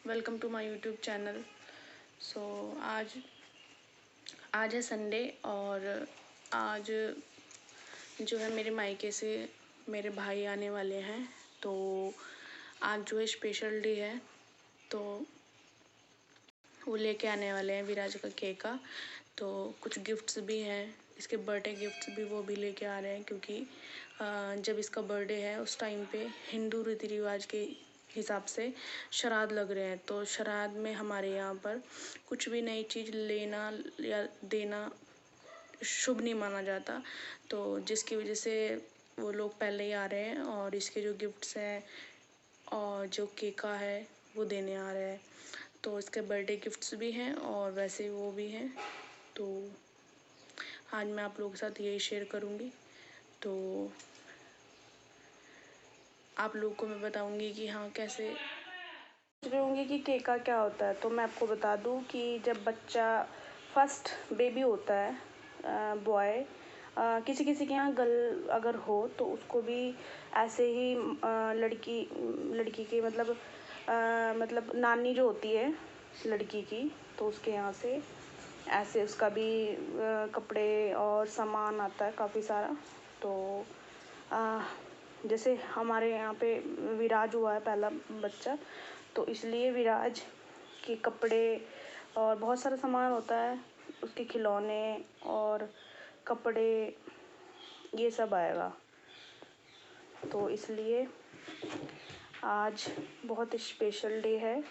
Welcome to my YouTube channel. So आज है Sunday और आज जो है मेरे मायके से मेरे भाई आने वाले हैं। तो आज जो है स्पेशल डे है, तो वो लेके आने वाले हैं विराज का केक। तो कुछ गिफ्ट्स भी हैं, इसके बर्थडे गिफ्ट्स भी वो भी लेके आ रहे हैं, क्योंकि जब इसका बर्थडे है उस टाइम पे हिंदू रीति रिवाज के हिसाब से श्राद्ध लग रहे हैं। तो श्राद्ध में हमारे यहाँ पर कुछ भी नई चीज़ लेना या देना शुभ नहीं माना जाता। तो जिसकी वजह से वो लोग पहले ही आ रहे हैं और इसके जो गिफ्ट्स हैं और जो केका है वो देने आ रहे हैं। तो इसके बर्थडे गिफ्ट्स भी हैं और वैसे वो भी हैं। तो आज मैं आप लोगों के साथ यही शेयर करूँगी। तो आप लोगों को मैं बताऊँगी कि हाँ कैसे सोच रहे होंगे कि केका क्या होता है। तो मैं आपको बता दूँ कि जब बच्चा फर्स्ट बेबी होता है, बॉय, किसी किसी के यहाँ गर्ल अगर हो तो उसको भी ऐसे ही लड़की की मतलब नानी जो होती है लड़की की, तो उसके यहाँ से ऐसे उसका भी कपड़े और सामान आता है काफ़ी सारा। तो जैसे हमारे यहाँ पे विराज हुआ है पहला बच्चा, तो इसलिए विराज के कपड़े और बहुत सारा सामान होता है, उसके खिलौने और कपड़े ये सब आएगा। तो इसलिए आज बहुत स्पेशल डे है।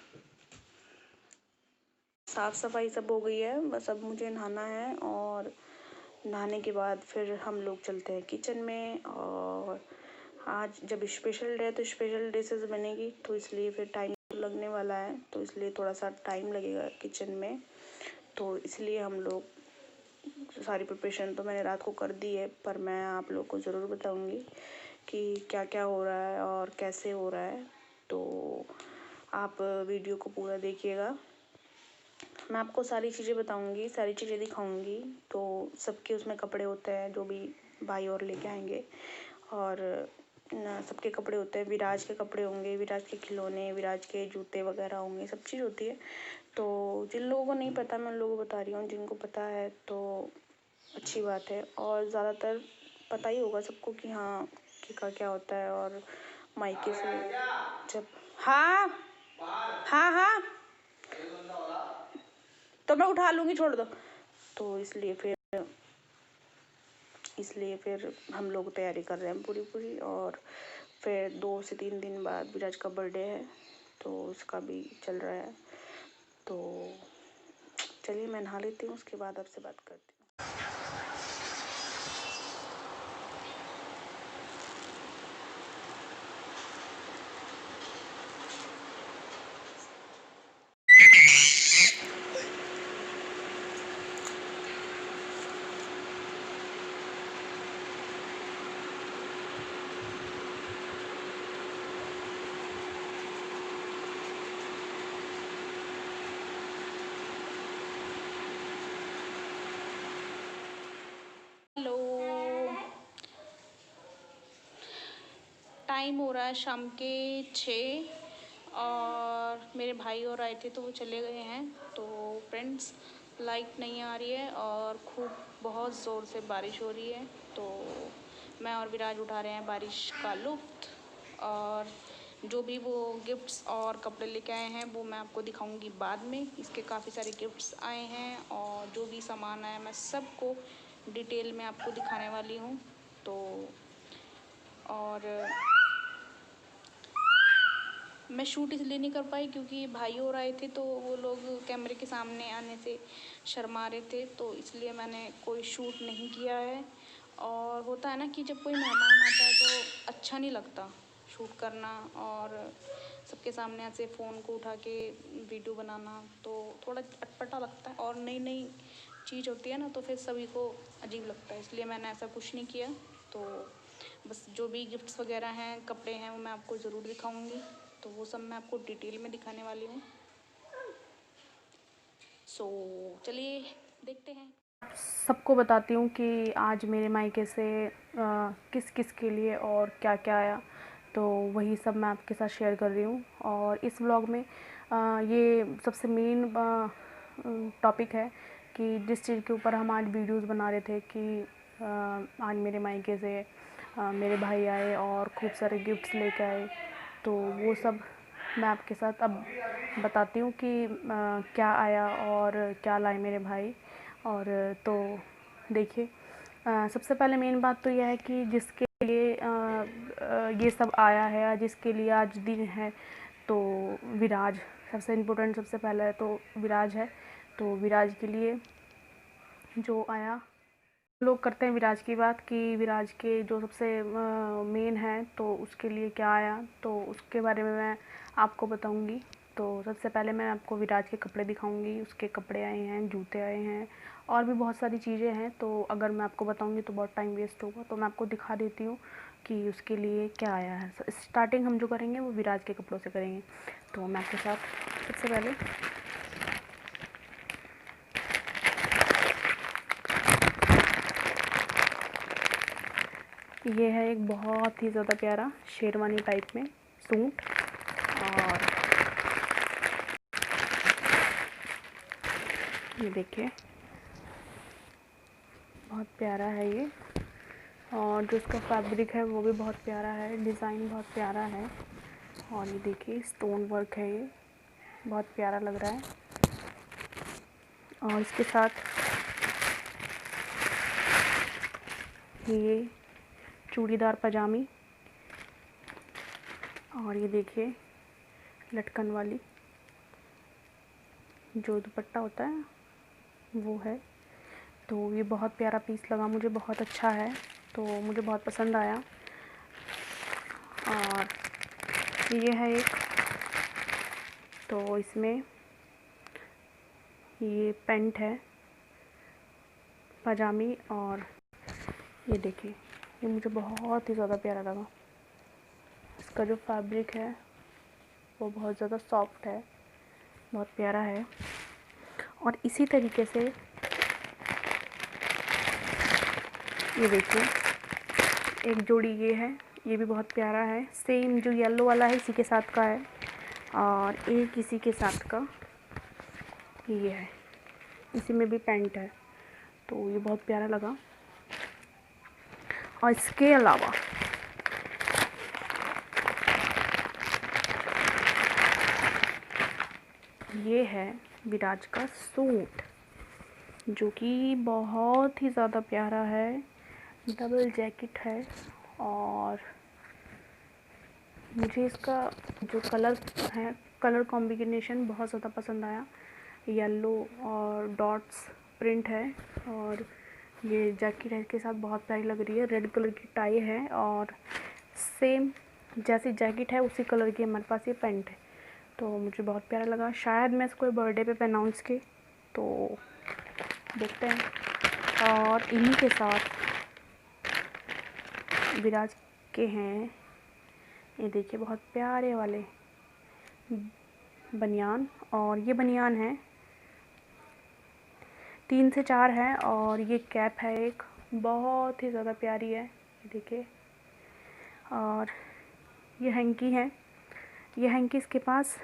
साफ़ सफाई सब हो गई है, बस अब मुझे नहाना है और नहाने के बाद फिर हम लोग चलते हैं किचन में। और आज जब स्पेशल डे है तो स्पेशल डिशेस बनेगी, तो इसलिए फिर टाइम लगने वाला है, तो इसलिए थोड़ा सा टाइम लगेगा किचन में। तो इसलिए हम लोग सारी प्रिपरेशन तो मैंने रात को कर दी है, पर मैं आप लोग को ज़रूर बताऊंगी कि क्या क्या हो रहा है और कैसे हो रहा है। तो आप वीडियो को पूरा देखिएगा, मैं आपको सारी चीज़ें बताऊंगी, सारी चीज़ें दिखाऊंगी। तो सबके उसमें कपड़े होते हैं जो भी भाई और लेके आएंगे, और सबके कपड़े होते हैं। विराज के कपड़े होंगे, विराज के खिलौने, विराज के जूते वगैरह होंगे, सब चीज़ होती है। तो जिन लोगों को नहीं पता मैं उन लोगों को बता रही हूँ, जिनको पता है तो अच्छी बात है। और ज़्यादातर पता ही होगा सबको कि हाँ केका क्या होता है। और मायके से जब हाँ हाँ हाँ तो मैं उठा लूँगी, छोड़ दो। तो इसलिए फिर हम लोग तैयारी कर रहे हैं पूरी। और फिर 2 से 3 दिन बाद विराज का बर्थडे है, तो उसका भी चल रहा है। तो चलिए मैं नहा लेती हूँ, उसके बाद आपसे बात करती हूँ। हेलो, टाइम हो रहा है शाम के 6 और मेरे भाई और आए थे तो वो चले गए हैं। तो फ्रेंड्स, लाइट नहीं आ रही है और खूब बहुत ज़ोर से बारिश हो रही है। तो मैं और विराज उठा रहे हैं बारिश का लुत्फ़। और जो भी वो गिफ्ट्स और कपड़े लेके आए हैं वो मैं आपको दिखाऊंगी बाद में। इसके काफ़ी सारे गिफ्ट्स आए हैं और जो भी सामान आया मैं सबको डिटेल में आपको दिखाने वाली हूँ। तो और मैं शूट इसलिए नहीं कर पाई क्योंकि भाई और आए थे, तो वो लोग कैमरे के सामने आने से शर्मा रहे थे, तो इसलिए मैंने कोई शूट नहीं किया है। और होता है ना कि जब कोई मेहमान आता है तो अच्छा नहीं लगता शूट करना, और सबके सामने ऐसे फ़ोन को उठा के वीडियो बनाना तो थोड़ा अटपटा लगता है। और नई नई चीज़ होती है ना, तो फिर सभी को अजीब लगता है, इसलिए मैंने ऐसा कुछ नहीं किया। तो बस जो भी गिफ्ट्स वगैरह हैं, कपड़े हैं, वो मैं आपको ज़रूर दिखाऊंगी। तो वो सब मैं आपको डिटेल में दिखाने वाली हूँ। सो चलिए देखते हैं। सबको बताती हूँ कि आज मेरे मायके से किस किस के लिए और क्या क्या आया, तो वही सब मैं आपके साथ शेयर कर रही हूँ। और इस व्लॉग में ये सबसे मेन टॉपिक है कि जिस चीज़ के ऊपर हम आज वीडियोस बना रहे थे कि आज मेरे मायके से मेरे भाई आए और खूब सारे गिफ्ट्स लेके आए, तो वो सब मैं आपके साथ अब बताती हूँ कि क्या आया और क्या लाए मेरे भाई। और तो देखिए, सबसे पहले मेन बात तो यह है कि जिसके लिए ये सब आया है या जिसके लिए आज दिन है, तो विराज सबसे इम्पोर्टेंट, सबसे पहले तो विराज है। तो विराज के लिए जो आया, लोग करते हैं विराज की बात कि विराज के जो सबसे मेन है तो उसके लिए क्या आया, तो उसके बारे में मैं आपको बताऊंगी। तो सबसे पहले मैं आपको विराज के कपड़े दिखाऊंगी, उसके कपड़े आए हैं, जूते आए हैं और भी बहुत सारी चीज़ें हैं। तो अगर मैं आपको बताऊंगी तो बहुत टाइम वेस्ट होगा, तो मैं आपको दिखा देती हूँ कि उसके लिए क्या आया है। स्टार्टिंग हम जो करेंगे वो विराज के कपड़ों से करेंगे। तो मैं आपके साथ सबसे पहले ये है एक बहुत ही ज़्यादा प्यारा शेरवानी टाइप में सूट, और ये देखिए बहुत प्यारा है ये, और जो इसका फैब्रिक है वो भी बहुत प्यारा है, डिज़ाइन बहुत प्यारा है। और ये देखिए स्टोन वर्क है, ये बहुत प्यारा लग रहा है। और इसके साथ ये चूड़ीदार पजामी, और ये देखिए लटकन वाली जो दुपट्टा होता है वो है। तो ये बहुत प्यारा पीस लगा मुझे, बहुत अच्छा है, तो मुझे बहुत पसंद आया। और ये है एक, तो इसमें ये पैंट है पजामी, और ये देखिए ये मुझे बहुत ही ज़्यादा प्यारा लगा। इसका जो फैब्रिक है वो बहुत ज़्यादा सॉफ्ट है, बहुत प्यारा है। और इसी तरीके से ये देखिए एक जोड़ी ये है, ये भी बहुत प्यारा है, सेम जो येलो वाला है इसी के साथ का है, और एक इसी के साथ का ये है, इसी में भी पैंट है, तो ये बहुत प्यारा लगा। और इसके अलावा ये है विराज का सूट, जो कि बहुत ही ज़्यादा प्यारा है, डबल जैकेट है। और मुझे इसका जो कलर है, कलर कॉम्बिनेशन बहुत ज़्यादा पसंद आया। येलो और डॉट्स प्रिंट है, और ये जैकेट है इसके साथ बहुत प्यारी लग रही है। रेड कलर की टाई है, और सेम जैसी जैकेट है उसी कलर की हमारे पास ये पैंट है, तो मुझे बहुत प्यारा लगा। शायद मैं इसको बर्थडे पे पहनाऊँ इसके, तो देखते हैं। और इन्हीं के साथ विराज के हैं, ये देखिए बहुत प्यारे वाले बनियान, और ये बनियान है 3 से 4 है, और ये कैप है एक, बहुत ही ज़्यादा प्यारी है, ये देखिए। और ये हैंकी है, ये हैंकी इसके पास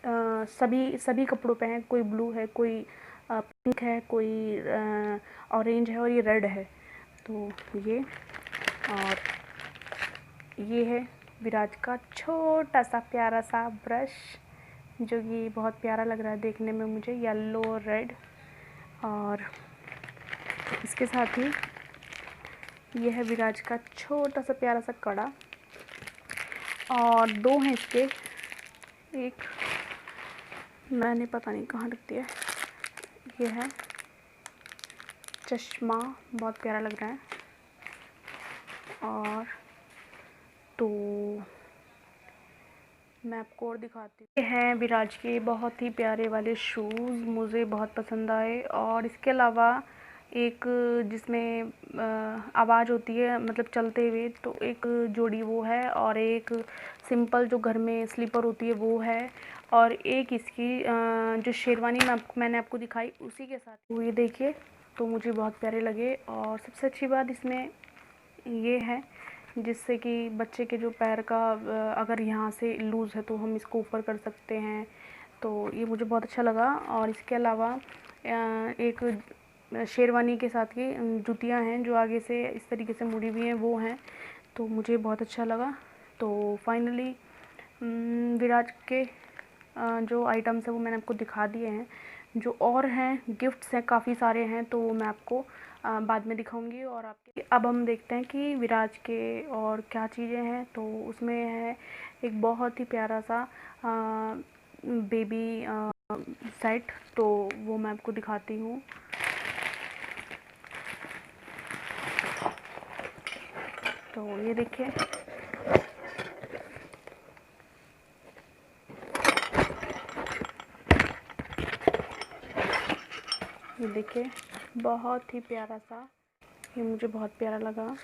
सभी कपड़ों पे है, कोई ब्लू है, कोई पिंक है, कोई ऑरेंज है, और ये रेड है। तो ये, और ये है विराज का छोटा सा प्यारा सा ब्रश, जो कि बहुत प्यारा लग रहा है देखने में मुझे, येलो और रेड। और इसके साथ ही ये है विराज का छोटा सा प्यारा सा कड़ा, और 2 हैं इसके, एक मैंने पता नहीं कहाँ रख दिया, ये है चश्मा, बहुत प्यारा लग रहा है। और तो मैं आपको और दिखाती हूँ, ये हैं विराज के बहुत ही प्यारे वाले शूज़, मुझे बहुत पसंद आए। और इसके अलावा एक जिसमें आवाज़ होती है, मतलब चलते हुए, तो एक जोड़ी वो है, और एक सिंपल जो घर में स्लीपर होती है वो है, और एक इसकी जो शेरवानी मैंने आपको दिखाई उसी के साथ वो ये देखिए, तो मुझे बहुत प्यारे लगे। और सबसे अच्छी बात इसमें ये है जिससे कि बच्चे के जो पैर का अगर यहाँ से लूज़ है तो हम इसको ऊपर कर सकते हैं। तो ये मुझे बहुत अच्छा लगा। और इसके अलावा एक शेरवानी के साथ की जूतियाँ हैं जो आगे से इस तरीके से मुड़ी हुई हैं, वो हैं, तो मुझे बहुत अच्छा लगा। तो फाइनली विराज के जो आइटम्स हैं वो मैंने आपको दिखा दिए हैं। जो और हैं गिफ्ट्स हैं, काफ़ी सारे हैं, तो वो मैं आपको बाद में दिखाऊंगी। और आपके अब हम देखते हैं कि विराज के और क्या चीज़ें हैं। तो उसमें है एक बहुत ही प्यारा सा बेबी सेट, तो वो मैं आपको दिखाती हूँ। तो ये देखिए, ये देखिए बहुत ही प्यारा सा, ये मुझे बहुत प्यारा लगा।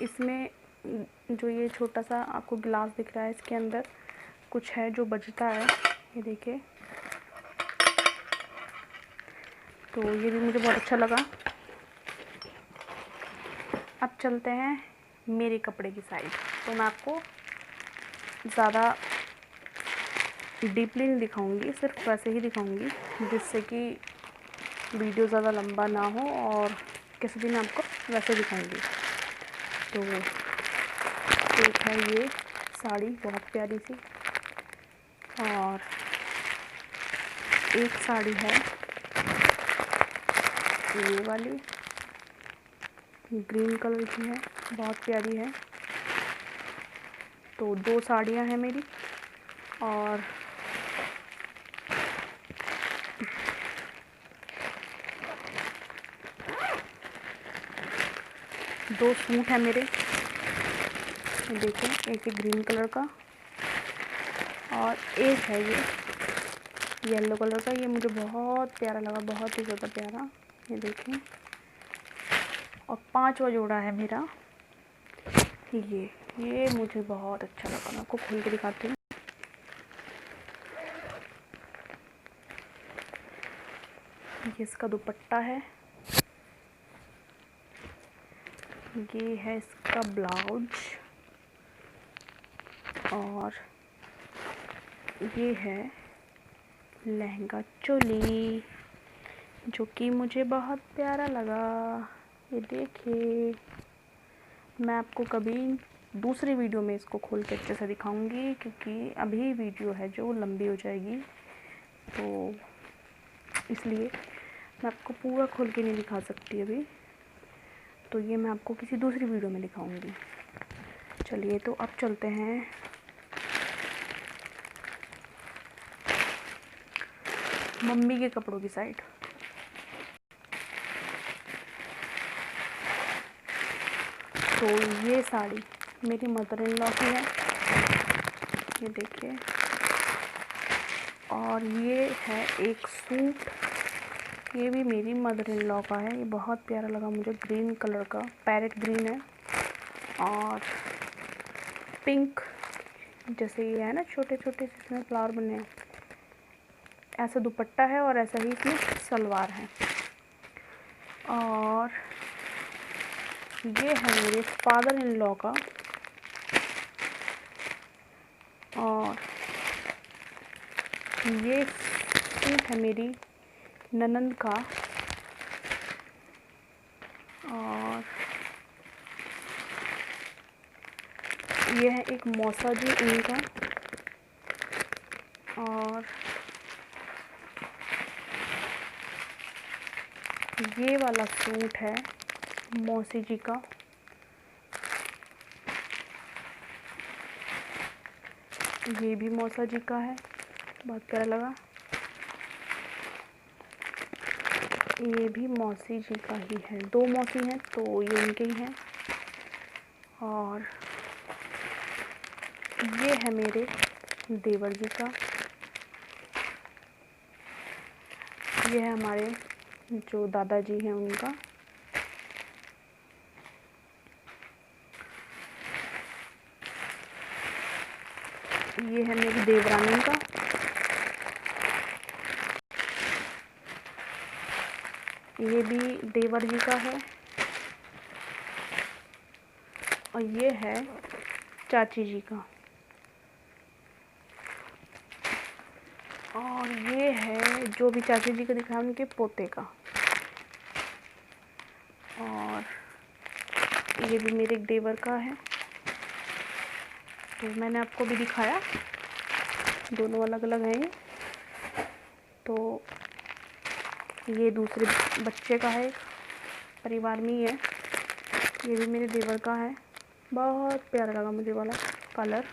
इसमें जो ये छोटा सा आपको गिलास दिख रहा है, इसके अंदर कुछ है जो बजता है, ये देखिए। तो ये भी मुझे बहुत अच्छा लगा। अब चलते हैं मेरे कपड़े की साइड। तो मैं आपको ज़्यादा डीपली नहीं दिखाऊंगी, सिर्फ वैसे ही दिखाऊंगी जिससे कि वीडियो ज़्यादा लंबा ना हो, और किसी दिन आपको वैसे दिखाऊंगी। तो एक है ये साड़ी बहुत प्यारी सी, और एक साड़ी है ये वाली, ग्रीन कलर की है, बहुत प्यारी है। तो 2 साड़ियाँ हैं मेरी, और दो सूट हैं मेरे, ये देखिए, एक है ग्रीन कलर का और एक है ये येलो कलर का। ये मुझे बहुत प्यारा लगा, बहुत ही ज़्यादा प्यारा, ये देखिए। और 5वां जोड़ा है मेरा ये मुझे बहुत अच्छा लगा। मैं आपको खोल के दिखाती हूँ। ये इसका दुपट्टा है, ये है इसका ब्लाउज, और ये है लहंगा चोली, जो कि मुझे बहुत प्यारा लगा। ये देखिए, मैं आपको कभी दूसरी वीडियो में इसको खोल के अच्छे से दिखाऊंगी, क्योंकि अभी वीडियो है जो लंबी हो जाएगी, तो इसलिए मैं आपको पूरा खोल के नहीं दिखा सकती अभी। तो ये मैं आपको किसी दूसरी वीडियो में दिखाऊंगी। चलिए, तो अब चलते हैं मम्मी के कपड़ों की साइड। तो ये साड़ी मेरी मदर इन लॉ की है, ये देखिए। और ये है एक सूट, ये भी मेरी मदर इन लॉ का है। ये बहुत प्यारा लगा मुझे, ग्रीन कलर का, पैरेट ग्रीन है, और पिंक जैसे ये है ना, छोटे छोटे इसमें फ्लावर बने हैं, ऐसा दुपट्टा है, और ऐसा ही इसमें सलवार है। और ये है मेरे फादर इन लॉ का, और ये सूट है मेरी ननंद का, और ये है एक मौसा जी उनका, और ये वाला सूट है मौसी जी का। ये भी मौसा जी का है, बहुत प्यारा लगा। ये भी मौसी जी का ही है, 2 मौसी हैं तो ये उनके ही हैं। और ये है मेरे देवर जी का, ये है हमारे जो दादाजी हैं उनका। ये है मेरी देवरानी का, ये भी देवर जी का है। और ये है चाची जी का, और ये है जो भी चाची जी का दिखा उनके पोते का, और ये भी मेरे एक देवर का है। तो मैंने आपको भी दिखाया, दोनों अलग अलग हैं ये। तो ये दूसरे बच्चे का है, परिवार में ही है। ये भी मेरे देवर का है, बहुत प्यारा लगा मुझे वाला कलर।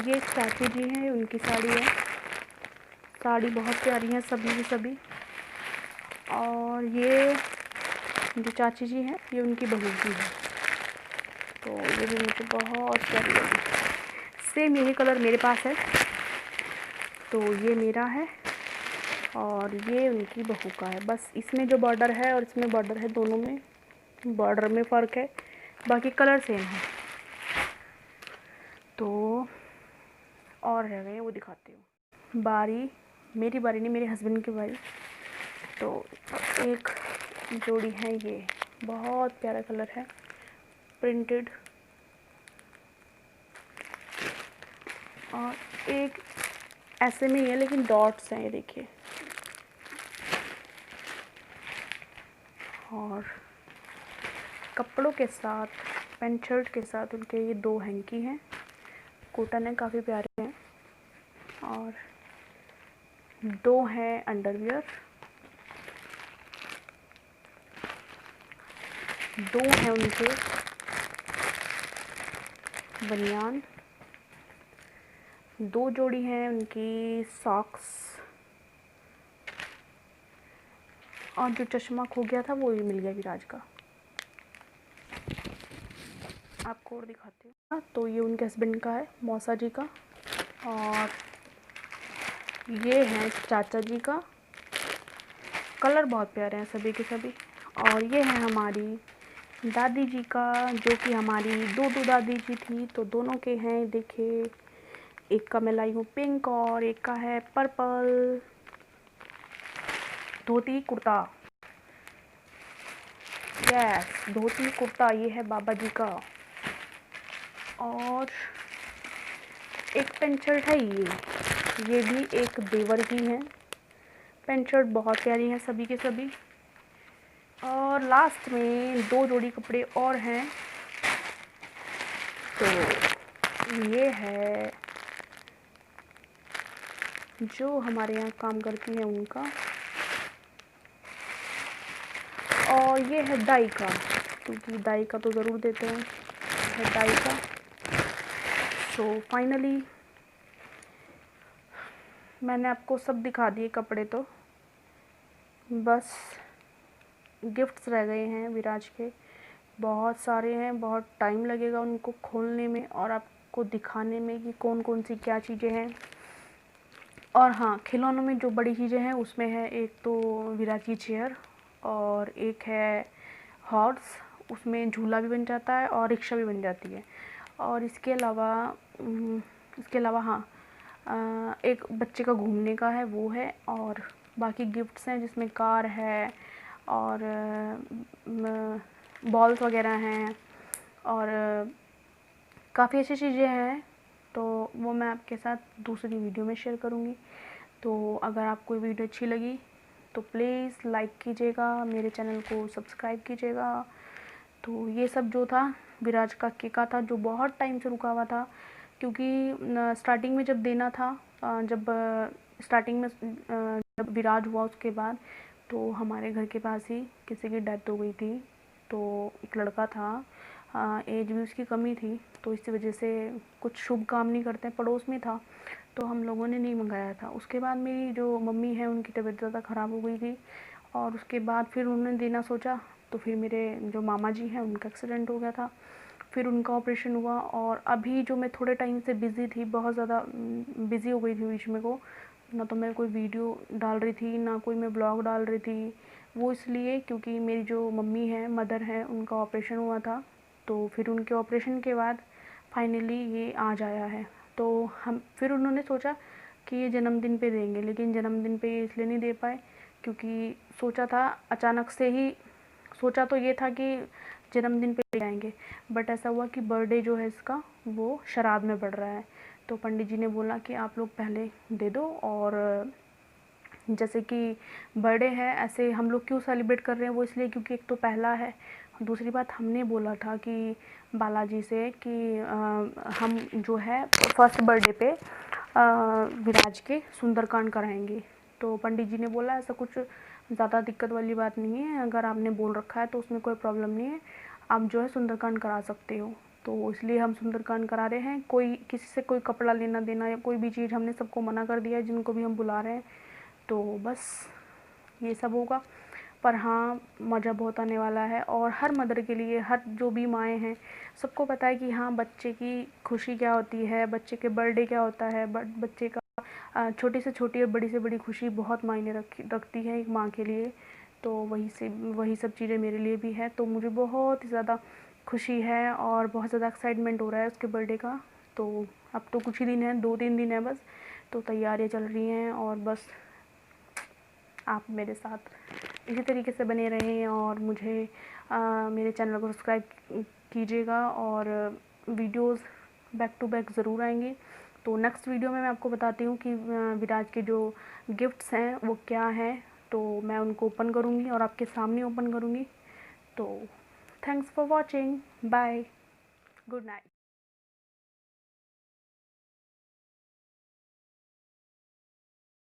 ये चाची जी हैं, उनकी साड़ी है, साड़ी बहुत प्यारी है सभी की सभी। और ये जो चाची जी हैं ये उनकी बहू की है, तो ये भी मुझे बहुत प्यारी लगी। सेम यही कलर मेरे पास है, तो ये मेरा है और ये उनकी बहू का है। बस इसमें जो बॉर्डर है और इसमें बॉर्डर है, दोनों में बॉर्डर में फ़र्क है, बाकी कलर सेम है। तो और रह गए वो दिखाती हूँ। मेरी बारी नहीं, मेरे हस्बैंड की बारी। तो एक जोड़ी है, ये बहुत प्यारा कलर है, प्रिंटेड। और एक ऐसे में ही है लेकिन डॉट्स हैं, ये देखिए। और कपड़ों के साथ, पैंट शर्ट के साथ उनके ये 2 हैंकी हैं, कॉटन है, काफ़ी प्यारे हैं। और 2 हैं अंडरवियर, 2 हैं उनके बनियान, 2 जोड़ी हैं उनकी सॉक्स। और जो चश्मा खो गया था वो भी मिल गया विराज का, आपको और दिखाती हूँ। तो ये उनके हस्बैंड का है, मौसा जी का। और ये है चाचा जी का, कलर बहुत प्यारे हैं सभी के सभी। और ये है हमारी दादी जी का, जो कि हमारी 2 दादी जी थी, तो दोनों के हैं। देखिए, एक का मैं लाई हूँ पिंक और एक का है पर्पल, धोती कुर्ता। यस, धोती कुर्ता, ये है बाबा जी का। और एक पेंट शर्ट है, ये भी एक देवर की है। पेंट शर्ट बहुत प्यारी हैं सभी के सभी। और लास्ट में 2 जोड़ी कपड़े और हैं, तो ये है जो हमारे यहाँ काम करती है उनका, और ये है दाई का, क्योंकि दाई का तो ज़रूर देते हैं, है दाई का। सो फाइनली मैंने आपको सब दिखा दिए कपड़े, तो बस गिफ्ट्स रह गए हैं विराज के। बहुत सारे हैं, बहुत टाइम लगेगा उनको खोलने में और आपको दिखाने में कि कौन कौन सी क्या चीज़ें हैं। और हाँ, खिलौनों में जो बड़ी चीज़ें हैं उसमें है एक तो विराज की चेयर, और एक है हॉर्स, उसमें झूला भी बन जाता है और रिक्शा भी बन जाती है। और इसके अलावा हाँ, एक बच्चे का घूमने का है, वो है। और बाकी गिफ्ट्स हैं जिसमें कार है और बॉल्स वगैरह हैं और काफ़ी अच्छी चीज़ें हैं। तो वो मैं आपके साथ दूसरी वीडियो में शेयर करूँगी। तो अगर आपको वीडियो अच्छी लगी तो प्लीज़ लाइक कीजिएगा, मेरे चैनल को सब्सक्राइब कीजिएगा। तो ये सब जो था विराज का केका था, जो बहुत टाइम से रुका हुआ था, क्योंकि स्टार्टिंग में जब देना था, जब स्टार्टिंग में जब विराज हुआ उसके बाद, तो हमारे घर के पास ही किसी की डेथ हो गई थी। तो एक लड़का था, एज भी उसकी कमी थी, तो इसी वजह से कुछ शुभ काम नहीं करते, पड़ोस में था, तो हम लोगों ने नहीं मंगाया था। उसके बाद मेरी जो मम्मी है उनकी तबीयत ज़्यादा ख़राब हो गई थी, और उसके बाद फिर उन्होंने देना सोचा, तो फिर मेरे जो मामा जी हैं उनका एक्सीडेंट हो गया था, फिर उनका ऑपरेशन हुआ। और अभी जो मैं थोड़े टाइम से बिज़ी थी, बहुत ज़्यादा बिज़ी हो गई थी बीच में को, ना तो मैं कोई वीडियो डाल रही थी, ना कोई मैं ब्लॉग डाल रही थी। वो इसलिए क्योंकि मेरी जो मम्मी है, मदर है, उनका ऑपरेशन हुआ था, तो फिर उनके ऑपरेशन के बाद फाइनली ये आज आया है। तो हम फिर उन्होंने सोचा कि ये जन्मदिन पे देंगे, लेकिन जन्मदिन पे ये इसलिए नहीं दे पाए क्योंकि सोचा था अचानक से ही, सोचा तो ये था कि जन्मदिन पे ले जाएंगे, बट ऐसा हुआ कि बर्थडे जो है इसका वो श्राद्ध में पड़ रहा है। तो पंडित जी ने बोला कि आप लोग पहले दे दो, और जैसे कि बर्थडे है ऐसे हम लोग क्यों सेलिब्रेट कर रहे हैं, वो इसलिए क्योंकि एक तो पहला है, दूसरी बात हमने बोला था कि बालाजी से कि हम जो है फर्स्ट बर्थडे पे विराज के सुंदरकांड कराएंगे। तो पंडित जी ने बोला ऐसा कुछ ज़्यादा दिक्कत वाली बात नहीं है, अगर आपने बोल रखा है तो उसमें कोई प्रॉब्लम नहीं है, आप जो है सुंदरकांड करा सकते हो। तो इसलिए हम सुंदरकांड करा रहे हैं। कोई किसी से कोई कपड़ा लेना देना या कोई भी चीज़ हमने सबको मना कर दिया है जिनको भी हम बुला रहे हैं। तो बस ये सब होगा, पर हाँ मज़ा बहुत आने वाला है। और हर मदर के लिए, हर जो भी माएँ हैं, सबको पता है कि हाँ बच्चे की खुशी क्या होती है, बच्चे के बर्थडे क्या होता है, बच्चे का छोटी से छोटी और बड़ी से बड़ी खुशी बहुत मायने रखती है एक माँ के लिए। तो वही सब चीज़ें मेरे लिए भी है। तो मुझे बहुत ही ज़्यादा खुशी है और बहुत ज़्यादा एक्साइटमेंट हो रहा है उसके बर्थडे का। तो अब तो कुछ ही दिन है, 2-3 दिन है बस, तो तैयारियाँ चल रही हैं। और बस आप मेरे साथ इसी तरीके से बने रहें और मुझे मेरे चैनल को सब्सक्राइब कीजिएगा, और वीडियोस बैक टू बैक ज़रूर आएंगे। तो नेक्स्ट वीडियो में मैं आपको बताती हूँ कि विराज के जो गिफ्ट्स हैं वो क्या हैं, तो मैं उनको ओपन करूँगी और आपके सामने ओपन करूँगी। तो thanks for watching, bye, good night.